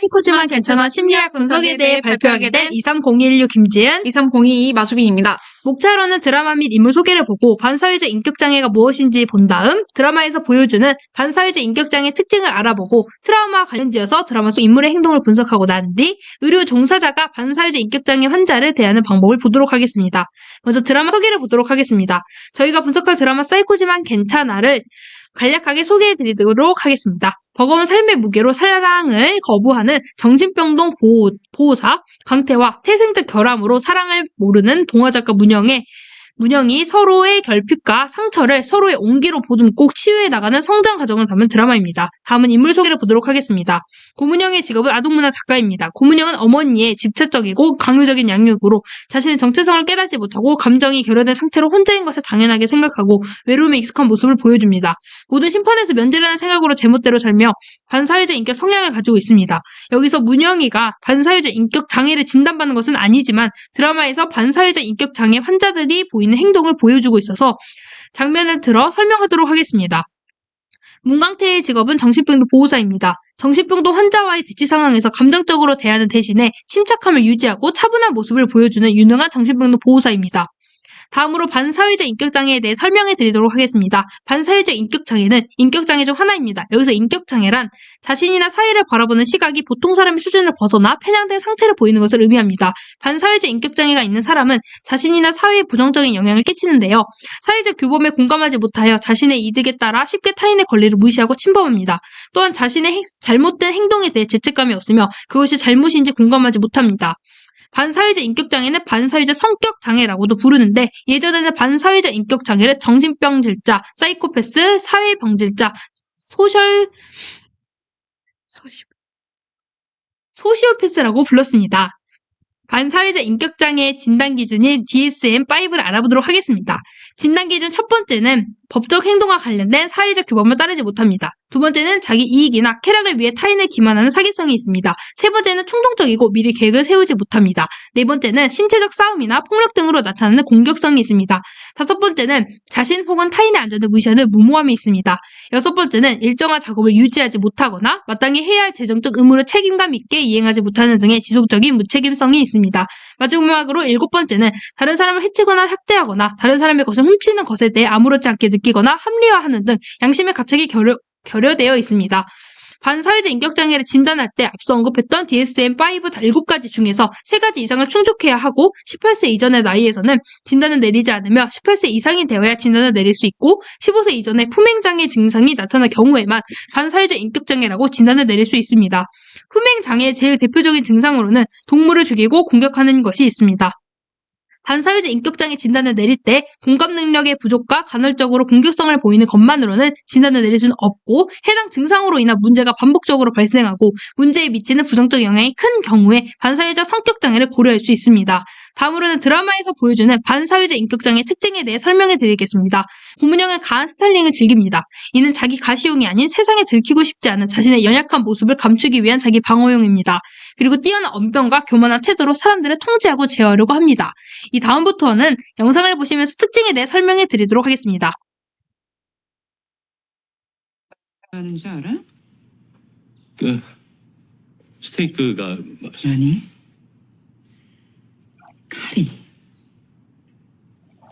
사이코지만 괜찮아 심리학 분석에 대해 발표하게 된 23016 김지은, 23022 마수빈입니다. 목차로는 드라마 및 인물 소개를 보고 반사회적 인격장애가 무엇인지 본 다음 드라마에서 보여주는 반사회적 인격장애 특징을 알아보고 트라우마와 관련지어서 드라마 속 인물의 행동을 분석하고 난 뒤 의료 종사자가 반사회적 인격장애 환자를 대하는 방법을 보도록 하겠습니다. 먼저 드라마 소개를 보도록 하겠습니다. 저희가 분석할 드라마 사이코지만 괜찮아를 간략하게 소개해드리도록 하겠습니다. 버거운 삶의 무게로 사랑을 거부하는 정신병동 보호사 강태와 태생적 결함으로 사랑을 모르는 동화작가 문영이 서로의 결핍과 상처를 서로의 온기로 보듬고 치유해 나가는 성장 과정을 담은 드라마입니다. 다음은 인물 소개를 보도록 하겠습니다. 고문영의 직업은 아동문학 작가입니다. 고문영은 어머니의 집착적이고 강요적인 양육으로 자신의 정체성을 깨닫지 못하고 감정이 결여된 상태로 혼자인 것을 당연하게 생각하고 외로움에 익숙한 모습을 보여줍니다. 모든 심판에서 면제라는 생각으로 제멋대로 살며 반사회적 인격 성향을 가지고 있습니다. 여기서 문영이가 반사회적 인격 장애를 진단받는 것은 아니지만 드라마에서 반사회적 인격 장애 환자들이 보이는 행동을 보여주고 있어서 장면을 들어 설명하도록 하겠습니다. 문강태의 직업은 정신병동 보호사입니다. 정신병동 환자와의 대치 상황에서 감정적으로 대하는 대신에 침착함을 유지하고 차분한 모습을 보여주는 유능한 정신병동 보호사입니다. 다음으로 반사회적 인격장애에 대해 설명해 드리도록 하겠습니다. 반사회적 인격장애는 인격장애 중 하나입니다. 여기서 인격장애란 자신이나 사회를 바라보는 시각이 보통 사람의 수준을 벗어나 편향된 상태를 보이는 것을 의미합니다. 반사회적 인격장애가 있는 사람은 자신이나 사회에 부정적인 영향을 끼치는데요. 사회적 규범에 공감하지 못하여 자신의 이득에 따라 쉽게 타인의 권리를 무시하고 침범합니다. 또한 자신의 잘못된 행동에 대해 죄책감이 없으며 그것이 잘못인지 공감하지 못합니다. 반사회적 인격장애는 반사회적 성격장애라고도 부르는데 예전에는 반사회적 인격장애를 정신병질자, 사이코패스, 사회병질자, 소시오패스라고 불렀습니다. 반사회적 인격장애의 진단기준인 DSM-5를 알아보도록 하겠습니다. 진단기준 첫 번째는 법적 행동과 관련된 사회적 규범을 따르지 못합니다. 두 번째는 자기 이익이나 쾌락을 위해 타인을 기만하는 사기성이 있습니다. 세 번째는 충동적이고 미리 계획을 세우지 못합니다. 네 번째는 신체적 싸움이나 폭력 등으로 나타나는 공격성이 있습니다. 다섯 번째는 자신 혹은 타인의 안전을 무시하는 무모함이 있습니다. 여섯 번째는 일정한 작업을 유지하지 못하거나 마땅히 해야 할 재정적 의무를 책임감 있게 이행하지 못하는 등의 지속적인 무책임성이 있습니다. 마지막으로 일곱 번째는 다른 사람을 해치거나 학대하거나 다른 사람의 것을 훔치는 것에 대해 아무렇지 않게 느끼거나 합리화하는 등 양심의 가책이 결여되어 있습니다. 반사회적 인격장애를 진단할 때 앞서 언급했던 DSM-5 7가지 중에서 3가지 이상을 충족해야 하고 18세 이전의 나이에서는 진단을 내리지 않으며 18세 이상이 되어야 진단을 내릴 수 있고 15세 이전에 품행장애 증상이 나타날 경우에만 반사회적 인격장애라고 진단을 내릴 수 있습니다. 품행장애의 제일 대표적인 증상으로는 동물을 죽이고 공격하는 것이 있습니다. 반사회적 인격장애 진단을 내릴 때 공감 능력의 부족과 간헐적으로 공격성을 보이는 것만으로는 진단을 내릴 수는 없고 해당 증상으로 인한 문제가 반복적으로 발생하고 문제에 미치는 부정적 영향이 큰 경우에 반사회적 성격장애를 고려할 수 있습니다. 다음으로는 드라마에서 보여주는 반사회적 인격장애 특징에 대해 설명해 드리겠습니다. 고문영은 가한 스타일링을 즐깁니다. 이는 자기 가시용이 아닌 세상에 들키고 싶지 않은 자신의 연약한 모습을 감추기 위한 자기 방어용입니다. 그리고 뛰어난 언변과 교만한 태도로 사람들을 통제하고 제어하려고 합니다. 이 다음부터는 영상을 보시면서 특징에 대해 설명해 드리도록 하겠습니다. 하는지 알아? 스테이크가 아니 칼이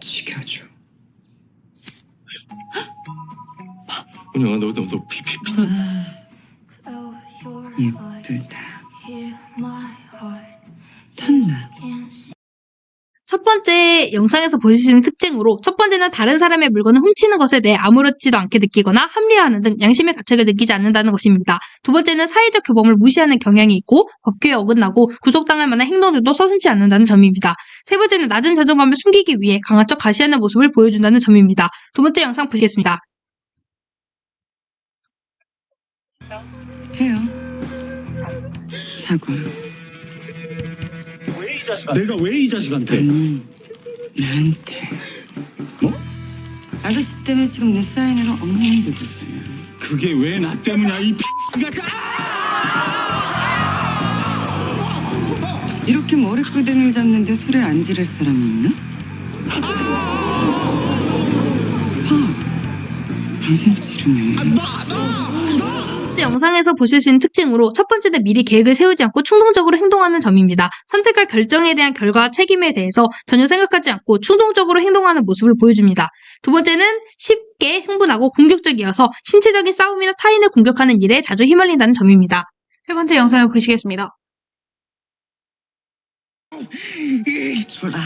죽여줘. 은영아 너 피피 예쁘다. 탔나? 첫 번째 영상에서 보실 수 있는 특징으로 첫 번째는 다른 사람의 물건을 훔치는 것에 대해 아무렇지도 않게 느끼거나 합리화하는 등 양심의 가책을 느끼지 않는다는 것입니다. 두 번째는 사회적 규범을 무시하는 경향이 있고 법규에 어긋나고 구속당할 만한 행동들도 서슴지 않는다는 점입니다. 세 번째는 낮은 자존감을 숨기기 위해 강한 척 가시하는 모습을 보여준다는 점입니다. 두 번째 영상 보시겠습니다. 해요. 사과. 내가 왜 이 자식한테? 나한테. 뭐? 아저씨 때문에 지금 내 사인회가 엉망이 되고 있잖아. 그게 왜 나 때문이야 이 같은. 이렇게 머리끄댕이 잡는데 소리를 안 지를 사람이 있나? 당신도 지르네. 번째 영상에서 보실 수 있는 특징으로 첫 번째는 미리 계획을 세우지 않고 충동적으로 행동하는 점입니다. 선택할 결정에 대한 결과와 책임에 대해서 전혀 생각하지 않고 충동적으로 행동하는 모습을 보여줍니다. 두 번째는 쉽게 흥분하고 공격적이어서 신체적인 싸움이나 타인을 공격하는 일에 자주 휘말린다는 점입니다. 세 번째 영상을 보시겠습니다. 졸라.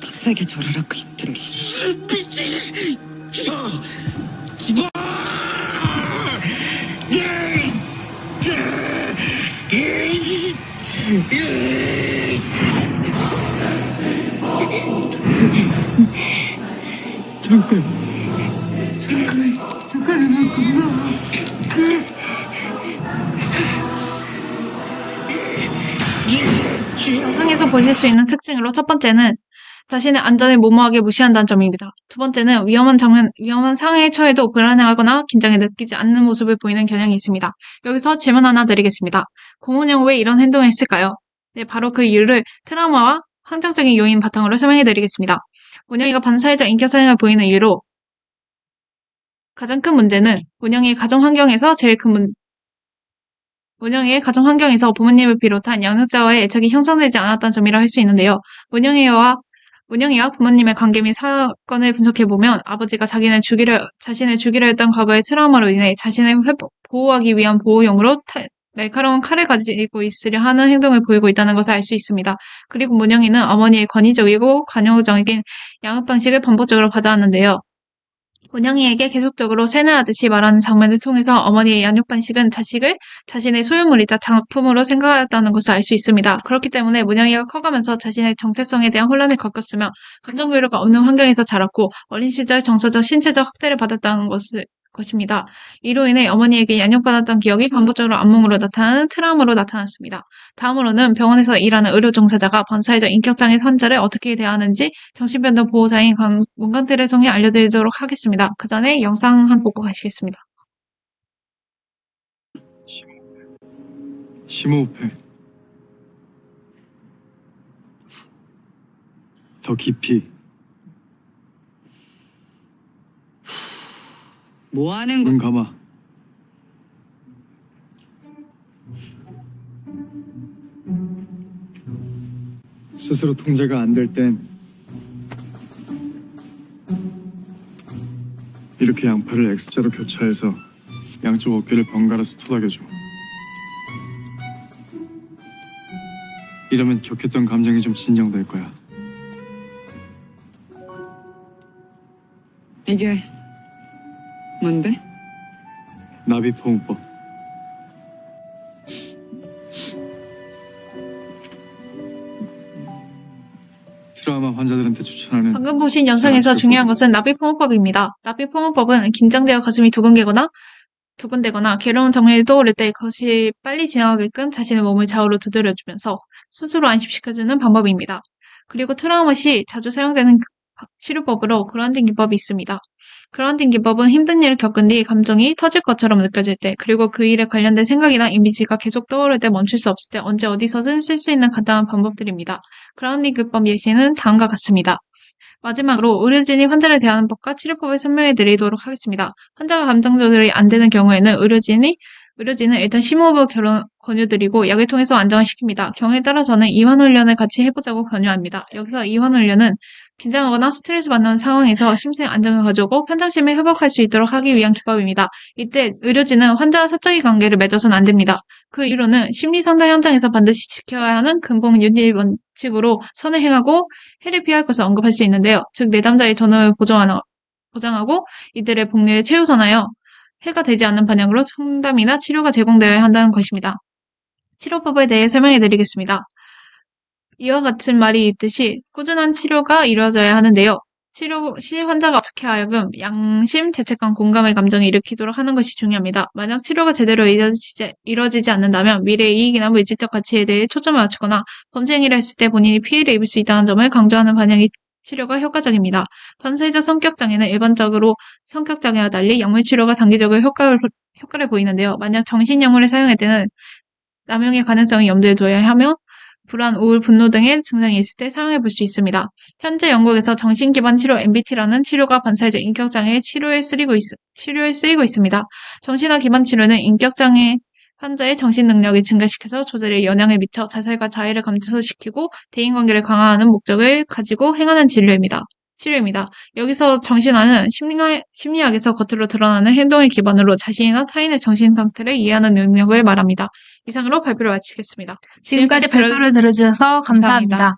더 세게 졸으라고 이 등신. 영상에서 보실 수 있는 특징으로 첫 번째는 자신의 안전을 무모하게 무시한다는 점입니다. 두 번째는 위험한 상황에 처해도 불안해하거나 긴장을 느끼지 않는 모습을 보이는 경향이 있습니다. 여기서 질문 하나 드리겠습니다. 고문영은 왜 이런 행동을 했을까요? 네, 바로 그 이유를 트라우마와 환경적인 요인 바탕으로 설명해 드리겠습니다. 문영이가 반사회적 인격 성향을 보이는 이유로 가장 큰 문제는 문영이의 가정 환경에서 부모님을 비롯한 양육자와의 애착이 형성되지 않았다는 점이라 할 수 있는데요. 문영이와 부모님의 관계 및 사건을 분석해보면 아버지가 자신을 죽이려 했던 과거의 트라우마로 인해 자신을 보호하기 위한 보호용으로 날카로운 칼을 가지고 있으려 하는 행동을 보이고 있다는 것을 알 수 있습니다. 그리고 문영이는 어머니의 권위적이고 관용적인 양육 방식을 반복적으로 받아왔는데요. 문영이에게 계속적으로 세뇌하듯이 말하는 장면을 통해서 어머니의 양육 방식은 자식을 자신의 소유물이자 작품으로 생각하였다는 것을 알 수 있습니다. 그렇기 때문에 문영이가 커가면서 자신의 정체성에 대한 혼란을 겪었으며 감정 교류가 없는 환경에서 자랐고 어린 시절 정서적, 신체적 학대를 받았다는 것입니다. 이로 인해 어머니에게 양육받았던 기억이 반복적으로 악몽으로 나타나는 트라우마로 나타났습니다. 다음으로는 병원에서 일하는 의료 종사자가 반사회적 인격장애 환자를 어떻게 대하는지 정신병동 보호자인 문강태를 통해 알려드리도록 하겠습니다. 그 전에 영상 한 보고 가시겠습니다. 심호흡해. 더 깊이. 뭐 하는 눈 감아. 스스로 통제가 안 될 땐 이렇게 양팔을 X자로 교차해서 양쪽 어깨를 번갈아서 토닥여줘. 이러면 격했던 감정이 좀 진정될 거야. 이게 뭔데? 나비포옹법. 트라우마 환자들한테 추천하는 방금 보신 영상에서 중요한 것은 나비포옹법입니다. 나비포옹법은 긴장되어 가슴이 두근대거나 괴로운 장면이 떠오를 때 그것이 빨리 지나가게끔 자신의 몸을 좌우로 두드려주면서 스스로 안심시켜주는 방법입니다. 그리고 트라우마 시 자주 사용되는 치료법으로 그라운딩 기법이 있습니다. 그라운딩 기법은 힘든 일을 겪은 뒤 감정이 터질 것처럼 느껴질 때, 그리고 그 일에 관련된 생각이나 이미지가 계속 떠오를 때 멈출 수 없을 때 언제 어디서든 쓸 수 있는 간단한 방법들입니다. 그라운딩 기법 예시는 다음과 같습니다. 마지막으로 의료진이 환자를 대하는 법과 치료법을 설명해 드리도록 하겠습니다. 환자가 감정 조절이 안 되는 경우에는 의료진은 일단 심호흡을 권유드리고 약을 통해서 안정을 시킵니다. 경우에 따라서는 이완 훈련을 같이 해보자고 권유합니다. 여기서 이완 훈련은 긴장하거나 스트레스 받는 상황에서 심생 안정을 가져오고 평정심을 회복할 수 있도록 하기 위한 기법입니다. 이때 의료진은 환자와 사적인 관계를 맺어서는 안 됩니다. 그 이유는 심리상담 현장에서 반드시 지켜야 하는 근본 윤리 원칙으로 선을 행하고 해를 피할 것을 언급할 수 있는데요. 즉 내담자의 존엄을 보장하고 이들의 복리를 최우선하여 해가 되지 않는 방향으로 상담이나 치료가 제공되어야 한다는 것입니다. 치료법에 대해 설명해 드리겠습니다. 이와 같은 말이 있듯이 꾸준한 치료가 이루어져야 하는데요. 치료 시 환자가 어떻게 하여금 양심, 죄책감, 공감의 감정을 일으키도록 하는 것이 중요합니다. 만약 치료가 제대로 이루어지지 않는다면 미래의 이익이나 물질적 가치에 대해 초점을 맞추거나 범죄 행위를 했을 때 본인이 피해를 입을 수 있다는 점을 강조하는 방향의 치료가 효과적입니다. 반사회적 성격장애는 일반적으로 성격장애와 달리 약물치료가 단기적으로 효과를 보이는데요. 만약 정신약물을 사용할 때는 남용의 가능성을 염두에 둬야 하며 불안, 우울, 분노 등의 증상이 있을 때 사용해 볼 수 있습니다. 현재 영국에서 정신기반 치료 MBT라는 치료가 반사회적 인격장애의 치료에 쓰이고 있습니다. 정신화 기반 치료는 인격장애 환자의 정신 능력을 증가시켜서 조절에 영향을 미쳐 자살과 자해를 감소시키고 대인관계를 강화하는 목적을 가지고 행하는 치료입니다. 여기서 정신화는 심리학에서 겉으로 드러나는 행동을 기반으로 자신이나 타인의 정신 상태를 이해하는 능력을 말합니다. 이상으로 발표를 마치겠습니다. 지금까지 발표를 들어주셔서 감사합니다.